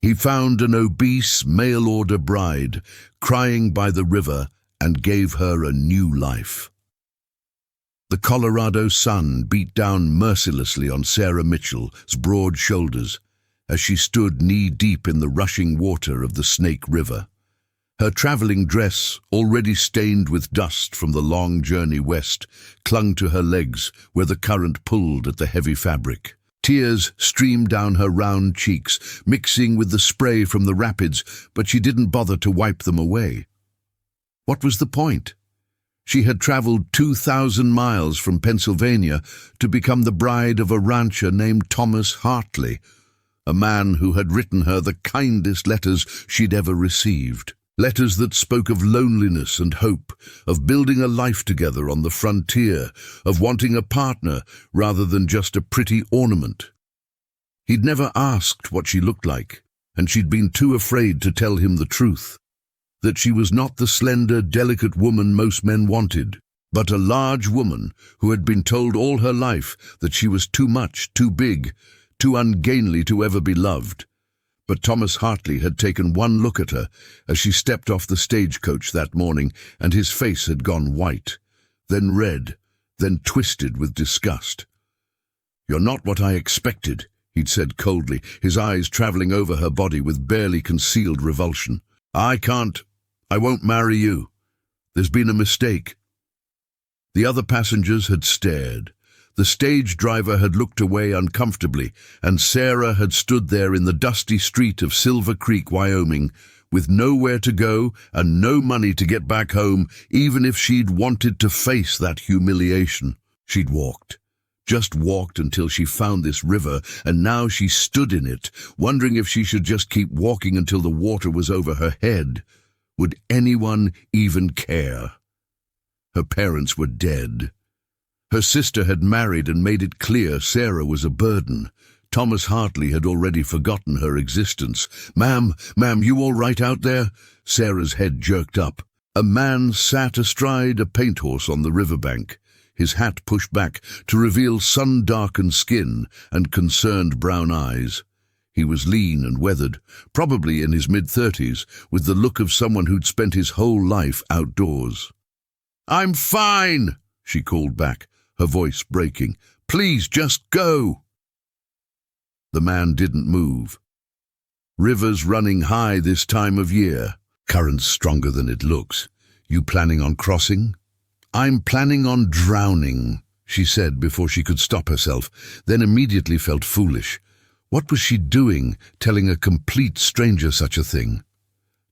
He found an obese mail-order bride crying by the river and gave her a new life. The Colorado sun beat down mercilessly on Sarah Mitchell's broad shoulders as she stood knee-deep in the rushing water of the Snake River. Her traveling dress, already stained with dust from the long journey west, clung to her legs where the current pulled at the heavy fabric. Tears streamed down her round cheeks, mixing with the spray from the rapids, but she didn't bother to wipe them away. What was the point? She had traveled 2,000 miles from Pennsylvania to become the bride of a rancher named Thomas Hartley, a man who had written her the kindest letters she'd ever received. Letters that spoke of loneliness and hope, of building a life together on the frontier, of wanting a partner rather than just a pretty ornament. He'd never asked what she looked like, and she'd been too afraid to tell him the truth. That she was not the slender, delicate woman most men wanted, but a large woman who had been told all her life that she was too much, too big, too ungainly to ever be loved. But Thomas Hartley had taken one look at her as she stepped off the stagecoach that morning, and his face had gone white, then red, then twisted with disgust. "You're not what I expected," he'd said coldly, his eyes traveling over her body with barely concealed revulsion. I won't marry you. There's been a mistake." The other passengers had stared. The stage driver had looked away uncomfortably, and Sarah had stood there in the dusty street of Silver Creek, Wyoming, with nowhere to go and no money to get back home, even if she'd wanted to face that humiliation. She'd walked. Just walked until she found this river, and now she stood in it, wondering if she should just keep walking until the water was over her head. Would anyone even care? Her parents were dead. Her sister had married and made it clear Sarah was a burden. Thomas Hartley had already forgotten her existence. Ma'am, you all right out there?" Sarah's head jerked up. A man sat astride a paint horse on the riverbank, his hat pushed back to reveal sun-darkened skin and concerned brown eyes. He was lean and weathered, probably in his mid-30s, with the look of someone who'd spent his whole life outdoors. "I'm fine," she called back, her voice breaking. "Please, just go." The man didn't move. "River's running high this time of year. Current's stronger than it looks. You planning on crossing?" "I'm planning on drowning," she said before she could stop herself, then immediately felt foolish. What was she doing, telling a complete stranger such a thing?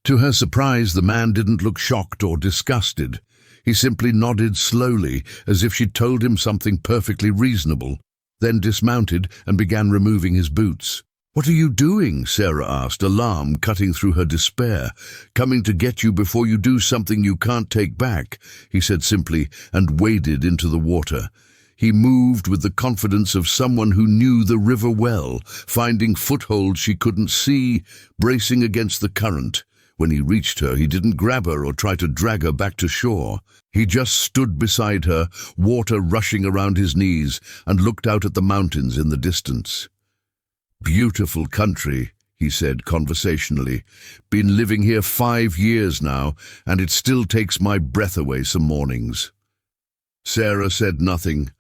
To her surprise, the man didn't look shocked or disgusted. He simply nodded slowly, as if she'd told him something perfectly reasonable, then dismounted and began removing his boots. "What are you doing?" Sarah asked, alarm cutting through her despair. "Coming to get you before you do something you can't take back," he said simply, and waded into the water. He moved with the confidence of someone who knew the river well, finding footholds she couldn't see, bracing against the current. When he reached her, he didn't grab her or try to drag her back to shore. He just stood beside her, water rushing around his knees, and looked out at the mountains in the distance. "Beautiful country," he said conversationally. "Been living here 5 years now, and it still takes my breath away some mornings." Sarah said nothing,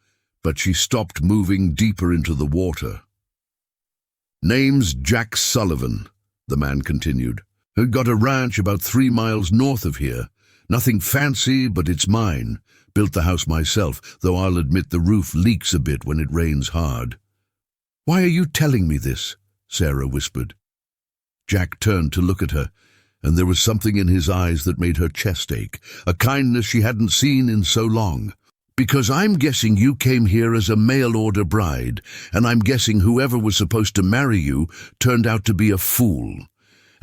but she stopped moving deeper into the water. "Name's Jack Sullivan," the man continued. "Got a ranch about 3 miles north of here. Nothing fancy, but it's mine. Built the house myself, though I'll admit the roof leaks a bit when it rains hard." "Why are you telling me this?" Sarah whispered. Jack turned to look at her, and there was something in his eyes that made her chest ache, a kindness she hadn't seen in so long. "Because I'm guessing you came here as a mail-order bride, and I'm guessing whoever was supposed to marry you turned out to be a fool.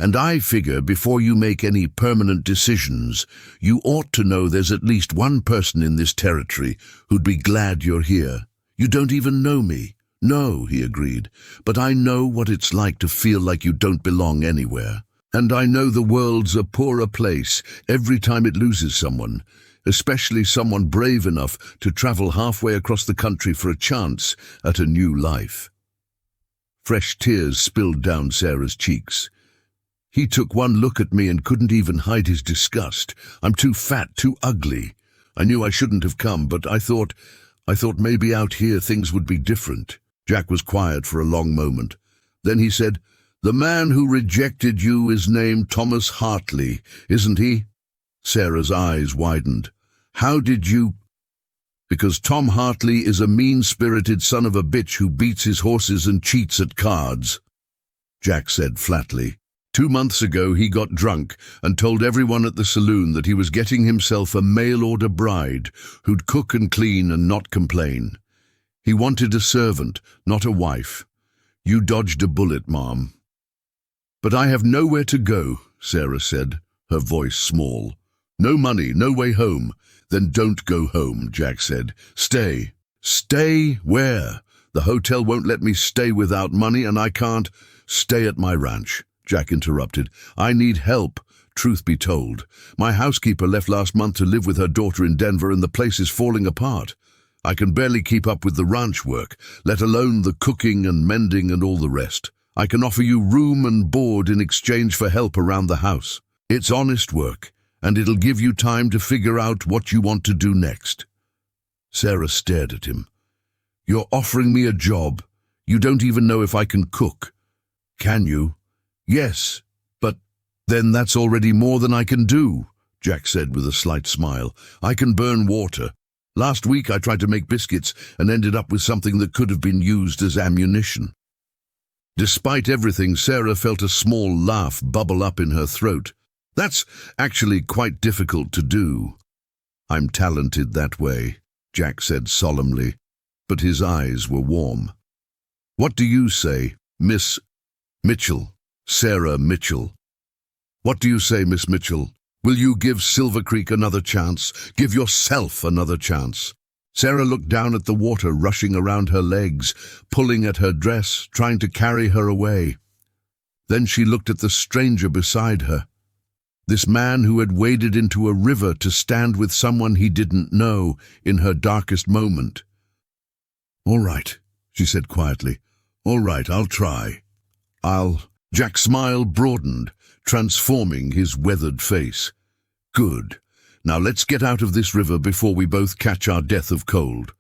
And I figure before you make any permanent decisions, you ought to know there's at least one person in this territory who'd be glad you're here. You don't even know me." "No," he agreed, "but I know what it's like to feel like you don't belong anywhere. And I know the world's a poorer place every time it loses someone, especially someone brave enough to travel halfway across the country for a chance at a new life." Fresh tears spilled down Sarah's cheeks. He took one look at me and couldn't even hide his disgust. I'm too fat, too ugly. I knew I shouldn't have come, but I thought maybe out here things would be different. Jack was quiet for a long moment. Then he said, "The man who rejected you is named Thomas Hartley, isn't he?" Sarah's eyes widened. "How did you—" "Because Tom Hartley is a mean-spirited son of a bitch who beats his horses and cheats at cards," Jack said flatly. 2 months ago he got drunk and told everyone at the saloon that he was getting himself a mail-order bride who'd cook and clean and not complain. He wanted a servant, not a wife. You dodged a bullet, Mom. "But I have nowhere to go," Sarah said, her voice small. "No money, no way home." "Then don't go home," Jack said. "Stay." "Stay where? The hotel won't let me stay without money, and I can't—" "Stay at my ranch," Jack interrupted. "I need help, truth be told. My housekeeper left last month to live with her daughter in Denver, and the place is falling apart. I can barely keep up with the ranch work, let alone the cooking and mending and all the rest. I can offer you room and board in exchange for help around the house. It's honest work, and it'll give you time to figure out what you want to do next." Sarah stared at him. "You're offering me a job. You don't even know if I can cook." "Can you?" "Yes, but then that's already more than I can do," Jack said with a slight smile. "I can burn water. Last week I tried to make biscuits and ended up with something that could have been used as ammunition." Despite everything, Sarah felt a small laugh bubble up in her throat. "That's actually quite difficult to do." "I'm talented that way," Jack said solemnly, but his eyes were warm. "What do you say, Miss Mitchell?" "Sarah Mitchell." "What do you say, Miss Mitchell? Will you give Silver Creek another chance? Give yourself another chance?" Sarah looked down at the water rushing around her legs, pulling at her dress, trying to carry her away. Then she looked at the stranger beside her, this man who had waded into a river to stand with someone he didn't know in her darkest moment. "All right," she said quietly. "All right, I'll try. Jack's smile broadened, transforming his weathered face. "Good. Now let's get out of this river before we both catch our death of cold.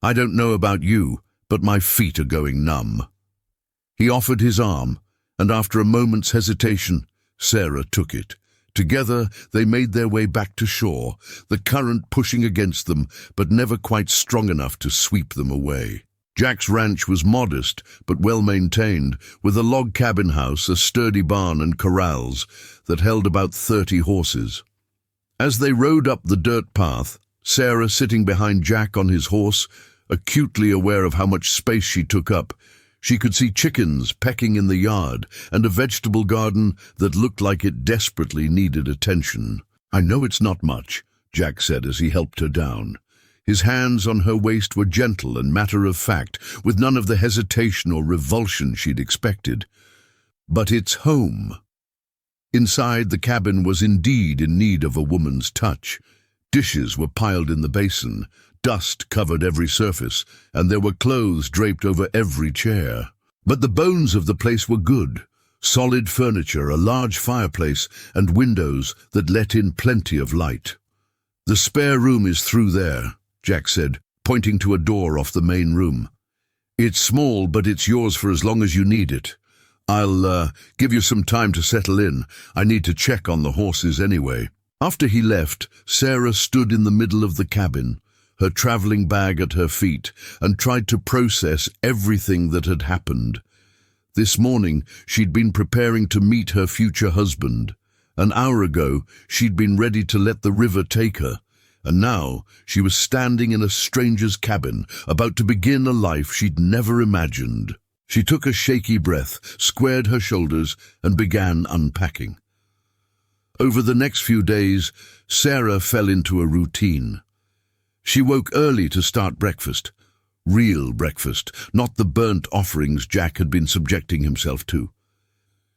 I don't know about you, but my feet are going numb." He offered his arm, and after a moment's hesitation, Sarah took it. Together they made their way back to shore, the current pushing against them, but never quite strong enough to sweep them away. Jack's ranch was modest but well-maintained, with a log cabin house, a sturdy barn and corrals that held about 30 horses. As they rode up the dirt path, Sarah sitting behind Jack on his horse, acutely aware of how much space she took up, she could see chickens pecking in the yard and a vegetable garden that looked like it desperately needed attention. "I know it's not much," Jack said as he helped her down. His hands on her waist were gentle and matter-of-fact, with none of the hesitation or revulsion she'd expected. "But it's home." Inside, the cabin was indeed in need of a woman's touch. Dishes were piled in the basin, dust covered every surface, and there were clothes draped over every chair. But the bones of the place were good. Solid furniture, a large fireplace, and windows that let in plenty of light. "The spare room is through there," Jack said, pointing to a door off the main room. "It's small, but it's yours for as long as you need it. I'll give you some time to settle in. I need to check on the horses anyway." After he left, Sarah stood in the middle of the cabin, her traveling bag at her feet, and tried to process everything that had happened. This morning, she'd been preparing to meet her future husband. An hour ago, she'd been ready to let the river take her. And now she was standing in a stranger's cabin, about to begin a life she'd never imagined. She took a shaky breath, squared her shoulders, and began unpacking. Over the next few days, Sarah fell into a routine. She woke early to start breakfast. Real breakfast, not the burnt offerings Jack had been subjecting himself to.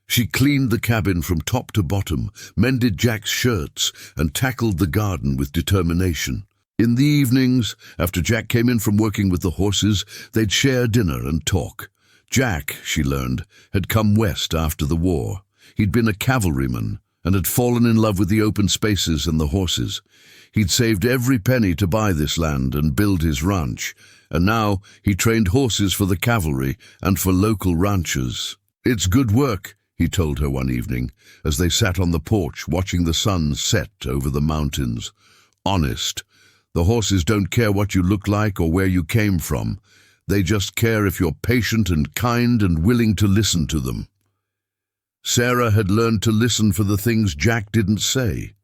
She cleaned the cabin from top to bottom, mended Jack's shirts, and tackled the garden with determination. In the evenings, after Jack came in from working with the horses, they'd share dinner and talk. Jack, she learned, had come west after the war. He'd been a cavalryman and had fallen in love with the open spaces and the horses. He'd saved every penny to buy this land and build his ranch, and now he trained horses for the cavalry and for local ranchers. "It's good work," he told her one evening, as they sat on the porch watching the sun set over the mountains. "Honest. The horses don't care what you look like or where you came from. They just care if you're patient and kind and willing to listen to them." Sarah had learned to listen for the things Jack didn't say.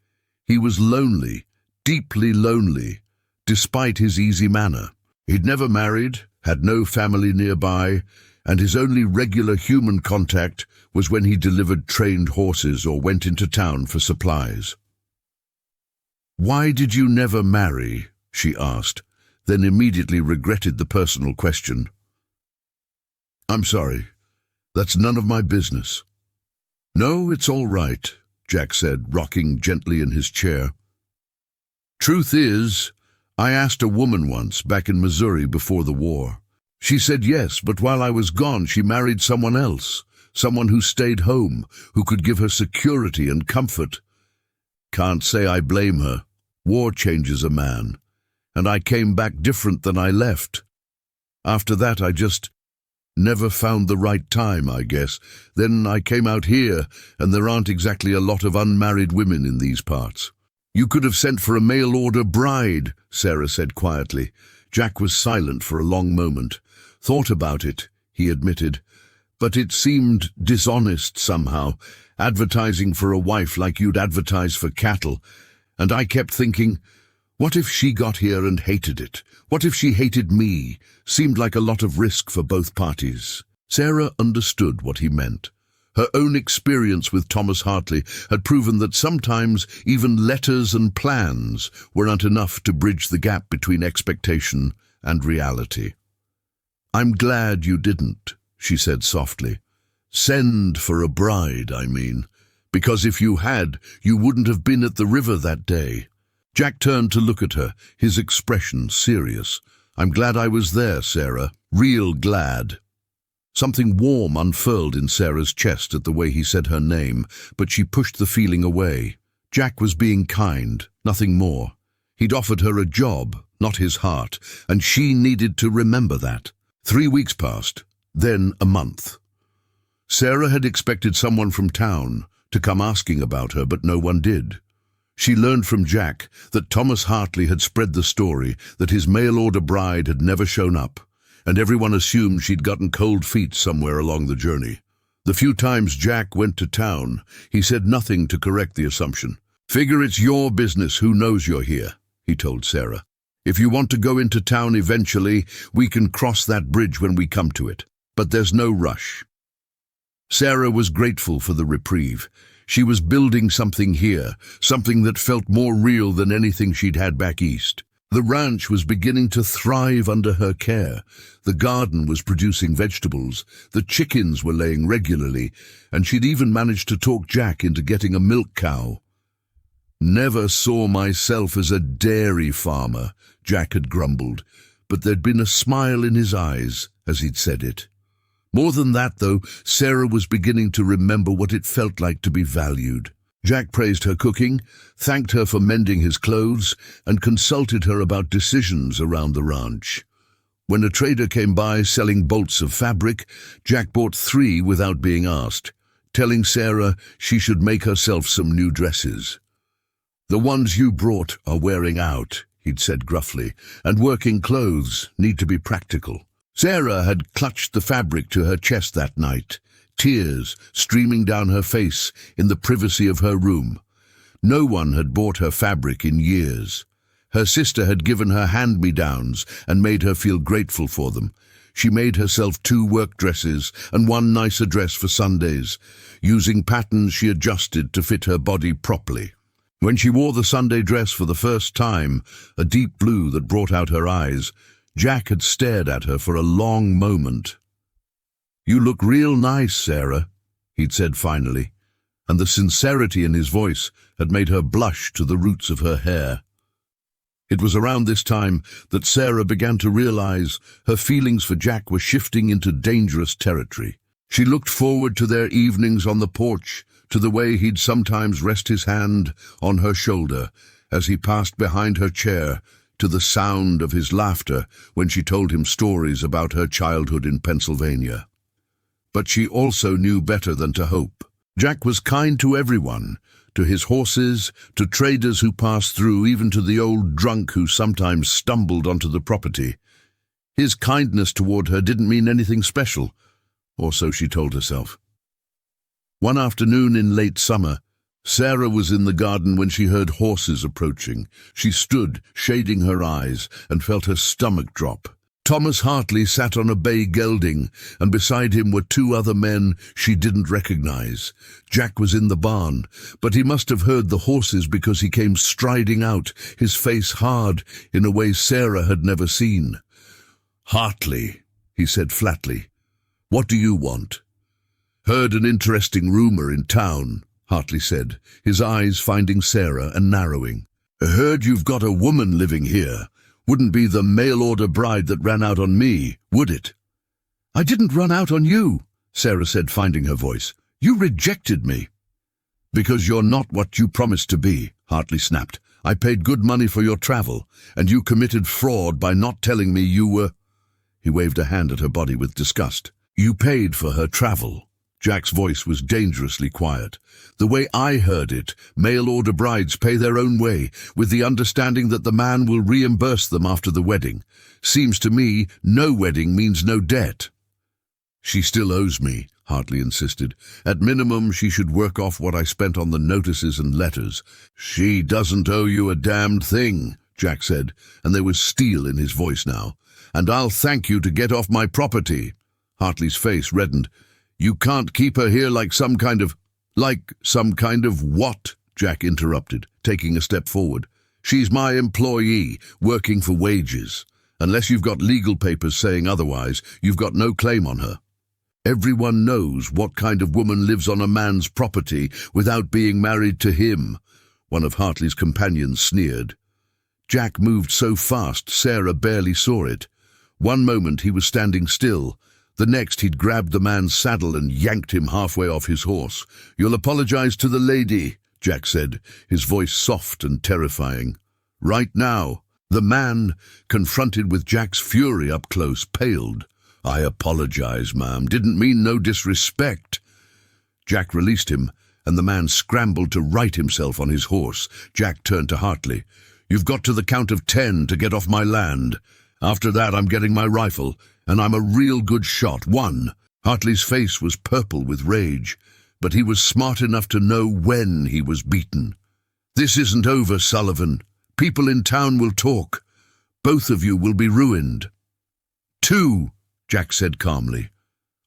He was lonely, deeply lonely, despite his easy manner. He'd never married, had no family nearby, and his only regular human contact was when he delivered trained horses or went into town for supplies. "Why did you never marry?" she asked, then immediately regretted the personal question. "I'm sorry. That's none of my business." "No, it's all right," Jack said, rocking gently in his chair. "Truth is, I asked a woman once back in Missouri before the war. She said yes, but while I was gone she married someone else, someone who stayed home, who could give her security and comfort. Can't say I blame her. War changes a man, and I came back different than I left. After that I just never found the right time, I guess. Then I came out here, and there aren't exactly a lot of unmarried women in these parts." "You could have sent for a mail-order bride," Sarah said quietly. Jack was silent for a long moment. "Thought about it," he admitted, "but it seemed dishonest somehow, advertising for a wife like you'd advertise for cattle. And I kept thinking, what if she got here and hated it? What if she hated me? Seemed like a lot of risk for both parties." Sarah understood what he meant. Her own experience with Thomas Hartley had proven that sometimes even letters and plans were not enough to bridge the gap between expectation and reality. "I'm glad you didn't," she said softly. "Send for a bride, I mean. Because if you had, you wouldn't have been at the river that day." Jack turned to look at her, his expression serious. "I'm glad I was there, Sarah. Real glad." Something warm unfurled in Sarah's chest at the way he said her name, but she pushed the feeling away. Jack was being kind, nothing more. He'd offered her a job, not his heart, and she needed to remember that. 3 weeks passed, then a month. Sarah had expected someone from town to come asking about her, but no one did. She learned from Jack that Thomas Hartley had spread the story that his mail-order bride had never shown up, and everyone assumed she'd gotten cold feet somewhere along the journey. The few times Jack went to town, he said nothing to correct the assumption. "Figure it's your business who knows you're here," he told Sarah. "If you want to go into town eventually, we can cross that bridge when we come to it. But there's no rush." Sarah was grateful for the reprieve. She was building something here, something that felt more real than anything she'd had back east. The ranch was beginning to thrive under her care. The garden was producing vegetables, the chickens were laying regularly, and she'd even managed to talk Jack into getting a milk cow. "Never saw myself as a dairy farmer," Jack had grumbled, but there'd been a smile in his eyes as he'd said it. More than that, though, Sarah was beginning to remember what it felt like to be valued. Jack praised her cooking, thanked her for mending his clothes, and consulted her about decisions around the ranch. When a trader came by selling bolts of fabric, Jack bought 3 without being asked, telling Sarah she should make herself some new dresses. "The ones you brought are wearing out," he'd said gruffly, "and working clothes need to be practical." Sarah had clutched the fabric to her chest that night, tears streaming down her face in the privacy of her room. No one had bought her fabric in years. Her sister had given her hand-me-downs and made her feel grateful for them. She made herself 2 work dresses and 1 nicer dress for Sundays, using patterns she adjusted to fit her body properly. When she wore the Sunday dress for the first time, a deep blue that brought out her eyes, Jack had stared at her for a long moment. "You look real nice, Sarah," he'd said finally, and the sincerity in his voice had made her blush to the roots of her hair. It was around this time that Sarah began to realize her feelings for Jack were shifting into dangerous territory. She looked forward to their evenings on the porch, to the way he'd sometimes rest his hand on her shoulder as he passed behind her chair, to the sound of his laughter when she told him stories about her childhood in Pennsylvania. But she also knew better than to hope. Jack was kind to everyone, to his horses, to traders who passed through, even to the old drunk who sometimes stumbled onto the property. His kindness toward her didn't mean anything special, or so she told herself. One afternoon in late summer, Sarah was in the garden when she heard horses approaching. She stood, shading her eyes, and felt her stomach drop. Thomas Hartley sat on a bay gelding, and beside him were two other men she didn't recognize. Jack was in the barn, but he must have heard the horses because he came striding out, his face hard in a way Sarah had never seen. "Hartley," he said flatly, "what do you want?" "Heard an interesting rumor in town," Hartley said, his eyes finding Sarah and narrowing. "Heard you've got a woman living here. Wouldn't be the mail-order bride that ran out on me, would it?" "I didn't run out on you," Sarah said, finding her voice. "You rejected me." "Because you're not what you promised to be," Hartley snapped. "I paid good money for your travel, and you committed fraud by not telling me you were—" He waved a hand at her body with disgust. "You paid for her travel." Jack's voice was dangerously quiet. "The way I heard it, mail-order brides pay their own way, with the understanding that the man will reimburse them after the wedding. Seems to me no wedding means no debt." "She still owes me," Hartley insisted. "At minimum, she should work off what I spent on the notices and letters." "She doesn't owe you a damned thing," Jack said, and there was steel in his voice now. "And I'll thank you to get off my property." Hartley's face reddened. "You can't keep her here like some kind of—" "Like some kind of what?" Jack interrupted, taking a step forward. "She's my employee, working for wages. Unless you've got legal papers saying otherwise, you've got no claim on her. Everyone knows what kind of woman lives on a man's property without being married to him," one of Hartley's companions sneered. Jack moved so fast Sarah barely saw it. One moment he was standing still. The next he'd grabbed the man's saddle and yanked him halfway off his horse. "You'll apologize to the lady," Jack said, his voice soft and terrifying. "Right now." The man, confronted with Jack's fury up close, paled. "I apologize, ma'am. Didn't mean no disrespect." Jack released him, and the man scrambled to right himself on his horse. Jack turned to Hartley. "You've got to the count of 10 to get off my land. After that, I'm getting my rifle, and I'm a real good shot. 1. Hartley's face was purple with rage, but he was smart enough to know when he was beaten. "This isn't over, Sullivan. People in town will talk. Both of you will be ruined." 2, Jack said calmly.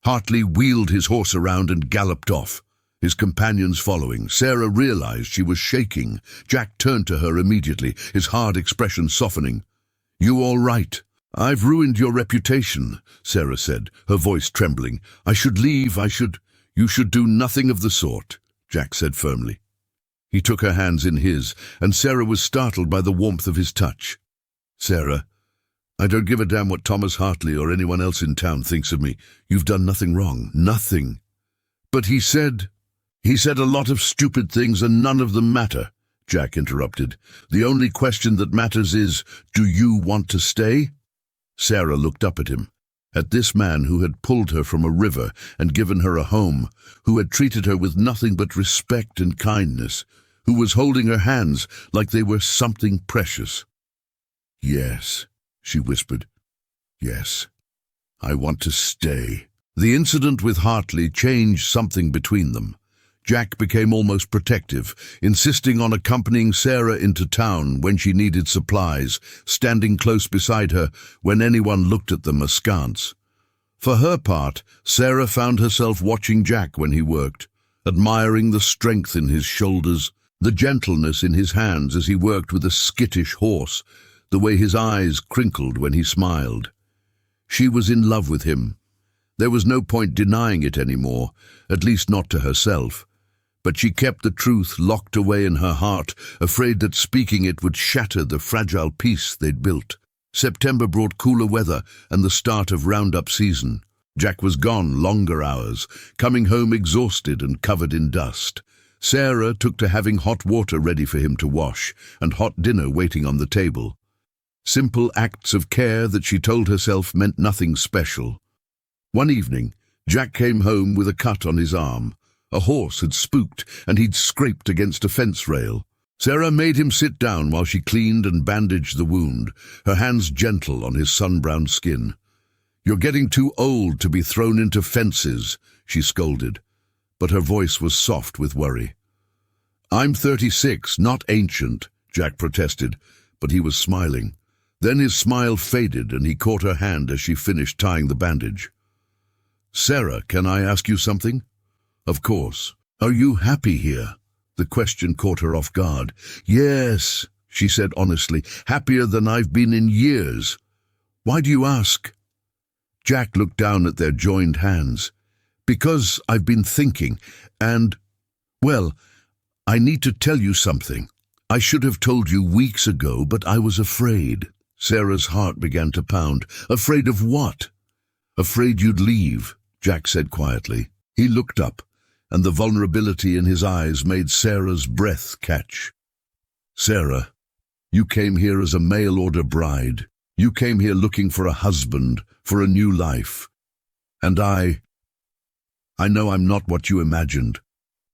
Hartley wheeled his horse around and galloped off, his companions following. Sarah realized she was shaking. Jack turned to her immediately, his hard expression softening. "You all right?" "I've ruined your reputation," Sarah said, her voice trembling. "I should leave, You should do nothing of the sort," Jack said firmly. He took her hands in his, and Sarah was startled by the warmth of his touch. "Sarah, I don't give a damn what Thomas Hartley or anyone else in town thinks of me. You've done nothing wrong, nothing." "But he said a lot of stupid things and none of them matter," Jack interrupted. "The only question that matters is, do you want to stay?" Sarah looked up at him, at this man who had pulled her from a river and given her a home, who had treated her with nothing but respect and kindness, who was holding her hands like they were something precious. "Yes," she whispered. "Yes, I want to stay." The incident with Hartley changed something between them. Jack became almost protective, insisting on accompanying Sarah into town when she needed supplies, standing close beside her when anyone looked at them askance. For her part, Sarah found herself watching Jack when he worked, admiring the strength in his shoulders, the gentleness in his hands as he worked with a skittish horse, the way his eyes crinkled when he smiled. She was in love with him. There was no point denying it anymore, at least not to herself. But she kept the truth locked away in her heart, afraid that speaking it would shatter the fragile peace they'd built. September brought cooler weather and the start of roundup season. Jack was gone longer hours, coming home exhausted and covered in dust. Sarah took to having hot water ready for him to wash and hot dinner waiting on the table. Simple acts of care that she told herself meant nothing special. One evening, Jack came home with a cut on his arm. A horse had spooked and he'd scraped against a fence rail. Sarah made him sit down while she cleaned and bandaged the wound, her hands gentle on his sun-browned skin. "You're getting too old to be thrown into fences," she scolded, but her voice was soft with worry. "I'm 36, not ancient," Jack protested, but he was smiling. Then his smile faded and he caught her hand as she finished tying the bandage. "Sarah, can I ask you something?" "Of course. Are you happy here?" The question caught her off guard. "Yes," she said honestly, "happier than I've been in years." "Why do you ask?" Jack looked down at their joined hands. "Because I've been thinking, and, well, I need to tell you something. I should have told you weeks ago, but I was afraid." Sarah's heart began to pound. "Afraid of what?" "Afraid you'd leave," Jack said quietly. He looked up, and the vulnerability in his eyes made Sarah's breath catch. "Sarah, you came here as a mail-order bride. You came here looking for a husband, for a new life. And I know I'm not what you imagined.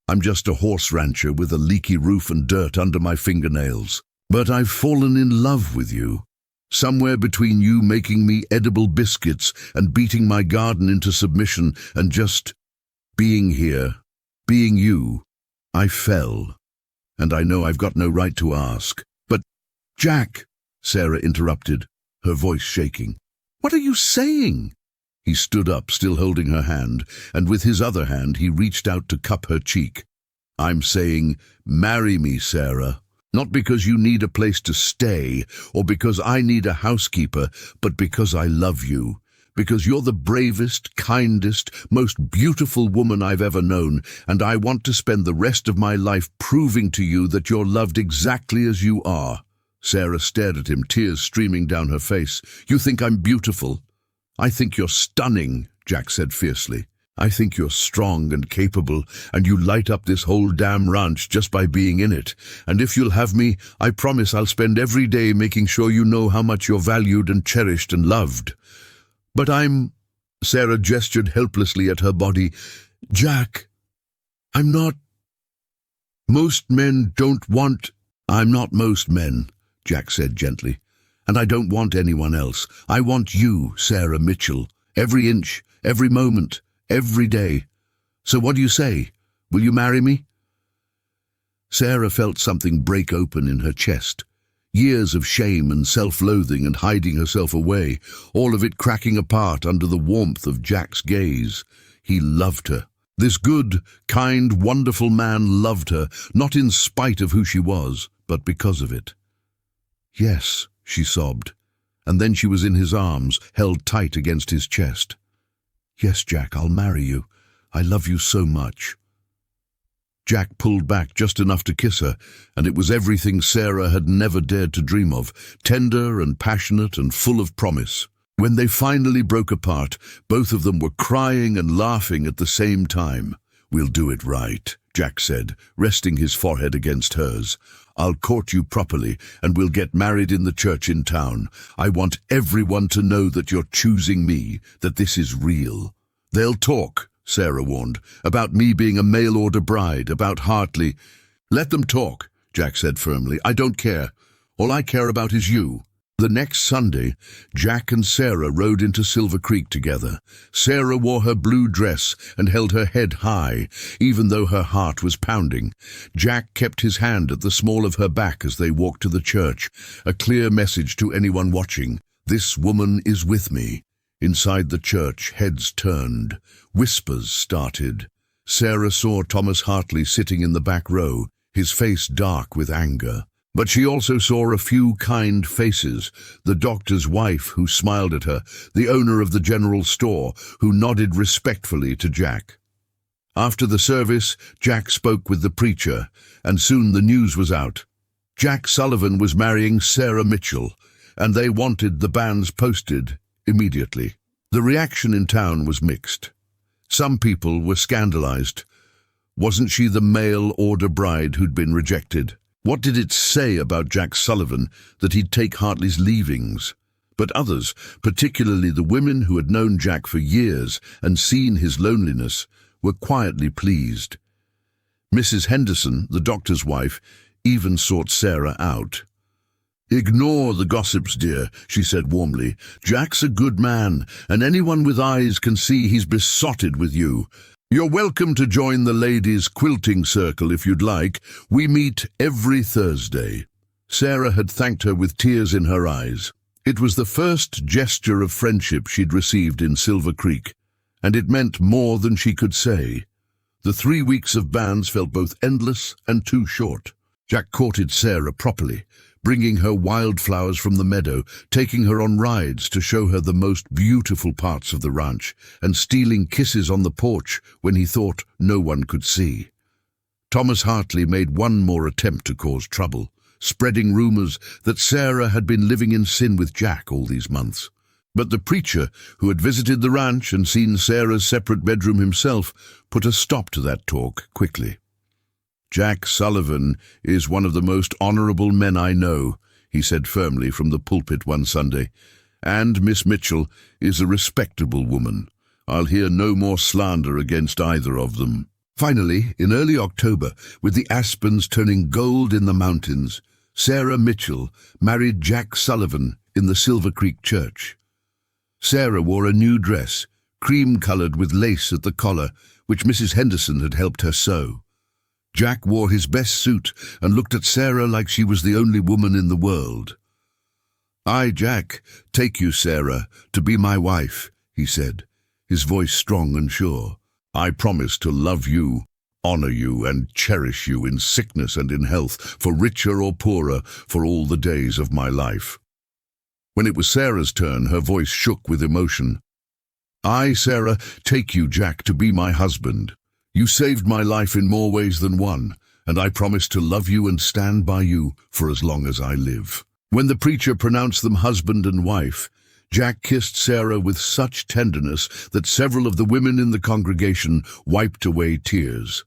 I'm just a horse rancher with a leaky roof and dirt under my fingernails. But I've fallen in love with you. Somewhere between you making me edible biscuits and beating my garden into submission and just being here, being you, I fell. And I know I've got no right to ask. But, Jack," Sarah interrupted, her voice shaking. "What are you saying?" He stood up, still holding her hand, and with his other hand he reached out to cup her cheek. "I'm saying, marry me, Sarah. Not because you need a place to stay, or because I need a housekeeper, but because I love you. Because you're the bravest, kindest, most beautiful woman I've ever known, and I want to spend the rest of my life proving to you that you're loved exactly as you are." Sarah stared at him, tears streaming down her face. "You think I'm beautiful?" "I think you're stunning," Jack said fiercely. "I think you're strong and capable, and you light up this whole damn ranch just by being in it. And if you'll have me, I promise I'll spend every day making sure you know how much you're valued and cherished and loved. But Sarah gestured helplessly at her body. "Jack, I'm not. Most men don't want." "I'm not most men," Jack said gently. "And I don't want anyone else. I want you, Sarah Mitchell. Every inch, every moment, every day. So what do you say? Will you marry me?" Sarah felt something break open in her chest. Years of shame and self-loathing and hiding herself away, all of it cracking apart under the warmth of Jack's gaze. He loved her. This good, kind, wonderful man loved her, not in spite of who she was, but because of it. "Yes," she sobbed, and then she was in his arms, held tight against his chest. "Yes, Jack, I'll marry you. I love you so much." Jack pulled back just enough to kiss her, and it was everything Sarah had never dared to dream of, tender and passionate and full of promise. When they finally broke apart, both of them were crying and laughing at the same time. "We'll do it right," Jack said, resting his forehead against hers. "I'll court you properly, and we'll get married in the church in town. I want everyone to know that you're choosing me, that this is real." "They'll talk," Sarah warned, "about me being a mail-order bride, about Hartley." "Let them talk," Jack said firmly. "I don't care. All I care about is you." The next Sunday, Jack and Sarah rode into Silver Creek together. Sarah wore her blue dress and held her head high, even though her heart was pounding. Jack kept his hand at the small of her back as they walked to the church, a clear message to anyone watching. This woman is with me. Inside the church, heads turned. Whispers started. Sarah saw Thomas Hartley sitting in the back row, his face dark with anger. But she also saw a few kind faces, the doctor's wife who smiled at her, the owner of the general store who nodded respectfully to Jack. After the service, Jack spoke with the preacher, and soon the news was out. Jack Sullivan was marrying Sarah Mitchell, and they wanted the banns posted immediately. The reaction in town was mixed. Some people were scandalized. Wasn't she the mail-order bride who'd been rejected? What did it say about Jack Sullivan that he'd take Hartley's leavings? But others, particularly the women who had known Jack for years and seen his loneliness, were quietly pleased. Mrs. Henderson, the doctor's wife, even sought Sarah out. "Ignore the gossips, dear," she said warmly. "Jack's a good man, and anyone with eyes can see he's besotted with you. You're welcome to join the ladies' quilting circle if you'd like. We meet every Thursday." Sarah had thanked her with tears in her eyes. It was the first gesture of friendship she'd received in Silver Creek, and it meant more than she could say. The 3 weeks of bands felt both endless and too short. Jack courted Sarah properly, bringing her wildflowers from the meadow, taking her on rides to show her the most beautiful parts of the ranch, and stealing kisses on the porch when he thought no one could see. Thomas Hartley made one more attempt to cause trouble, spreading rumors that Sarah had been living in sin with Jack all these months. But the preacher, who had visited the ranch and seen Sarah's separate bedroom himself, put a stop to that talk quickly. "Jack Sullivan is one of the most honorable men I know," he said firmly from the pulpit one Sunday. "And Miss Mitchell is a respectable woman. I'll hear no more slander against either of them." Finally, in early October, with the aspens turning gold in the mountains, Sarah Mitchell married Jack Sullivan in the Silver Creek church. Sarah wore a new dress, cream-colored with lace at the collar, which Mrs. Henderson had helped her sew. Jack wore his best suit and looked at Sarah like she was the only woman in the world. "I, Jack, take you, Sarah, to be my wife," he said, his voice strong and sure. "I promise to love you, honor you, and cherish you in sickness and in health, for richer or poorer, for all the days of my life." When it was Sarah's turn, her voice shook with emotion. "I, Sarah, take you, Jack, to be my husband. You saved my life in more ways than one, and I promise to love you and stand by you for as long as I live." When the preacher pronounced them husband and wife, Jack kissed Sarah with such tenderness that several of the women in the congregation wiped away tears.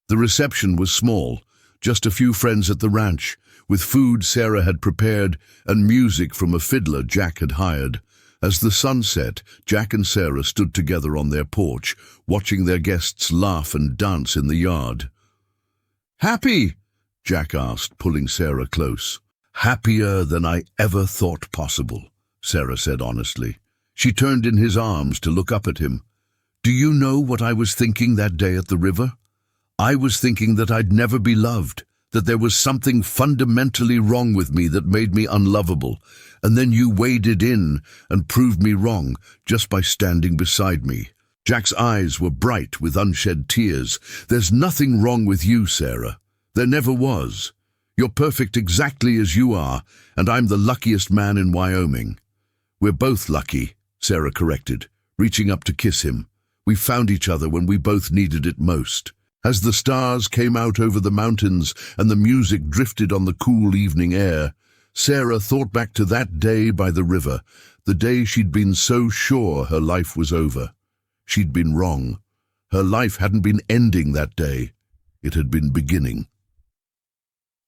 The reception was small, just a few friends at the ranch, with food Sarah had prepared and music from a fiddler Jack had hired. As the sun set, Jack and Sarah stood together on their porch, watching their guests laugh and dance in the yard. "Happy?" Jack asked, pulling Sarah close. "Happier than I ever thought possible," Sarah said honestly. She turned in his arms to look up at him. "Do you know what I was thinking that day at the river? I was thinking that I'd never be loved, that there was something fundamentally wrong with me that made me unlovable, and then you waded in and proved me wrong just by standing beside me." Jack's eyes were bright with unshed tears. "There's nothing wrong with you, Sarah. There never was. You're perfect exactly as you are, and I'm the luckiest man in Wyoming." "We're both lucky," Sarah corrected, reaching up to kiss him. "We found each other when we both needed it most." As the stars came out over the mountains and the music drifted on the cool evening air, Sarah thought back to that day by the river, the day she'd been so sure her life was over. She'd been wrong. Her life hadn't been ending that day. It had been beginning.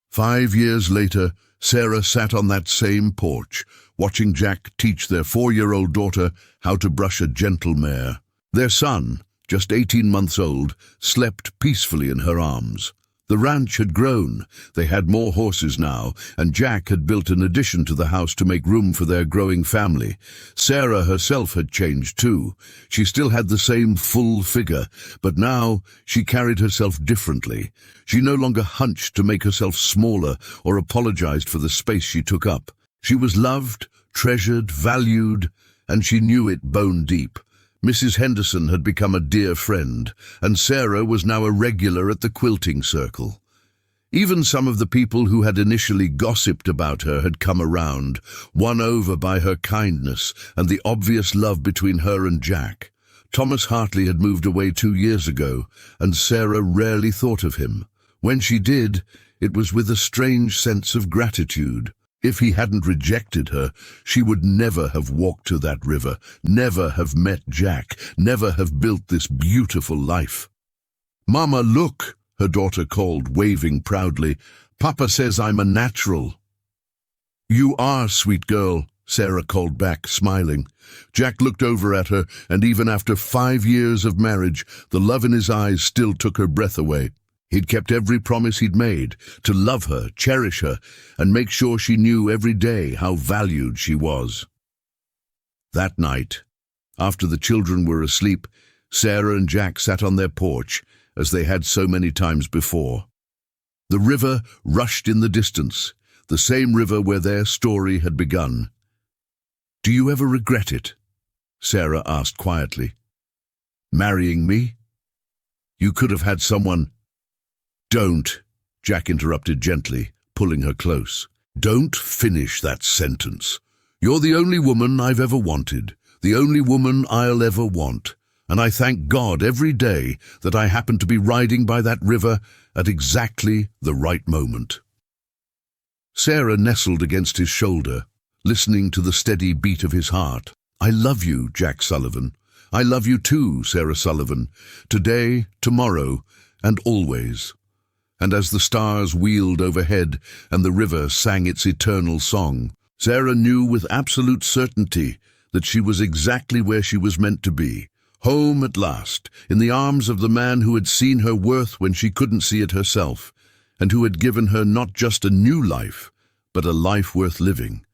5 years later, Sarah sat on that same porch, watching Jack teach their 4-year-old daughter how to brush a gentle mare. Their son, just 18 months old, slept peacefully in her arms. The ranch had grown. They had more horses now, and Jack had built an addition to the house to make room for their growing family. Sarah herself had changed too. She still had the same full figure, but now she carried herself differently. She no longer hunched to make herself smaller or apologized for the space she took up. She was loved, treasured, valued, and she knew it bone deep. Mrs. Henderson had become a dear friend, and Sarah was now a regular at the quilting circle. Even some of the people who had initially gossiped about her had come around, won over by her kindness and the obvious love between her and Jack. Thomas Hartley had moved away 2 years ago, and Sarah rarely thought of him. When she did, it was with a strange sense of gratitude. If he hadn't rejected her, she would never have walked to that river, never have met Jack, never have built this beautiful life. "Mama, look," her daughter called, waving proudly. "Papa says I'm a natural." "You are, sweet girl," Sarah called back, smiling. Jack looked over at her, and even after 5 years of marriage, the love in his eyes still took her breath away. He'd kept every promise he'd made, to love her, cherish her, and make sure she knew every day how valued she was. That night, after the children were asleep, Sarah and Jack sat on their porch, as they had so many times before. The river rushed in the distance, the same river where their story had begun. "Do you ever regret it?" Sarah asked quietly. "Marrying me? You could have had someone—" "Don't," Jack interrupted gently, pulling her close. "Don't finish that sentence. You're the only woman I've ever wanted, the only woman I'll ever want, and I thank God every day that I happened to be riding by that river at exactly the right moment." Sarah nestled against his shoulder, listening to the steady beat of his heart. "I love you, Jack Sullivan. I love you too, Sarah Sullivan. Today, tomorrow, and always." And as the stars wheeled overhead and the river sang its eternal song, Sarah knew with absolute certainty that she was exactly where she was meant to be, home at last, in the arms of the man who had seen her worth when she couldn't see it herself, and who had given her not just a new life, but a life worth living.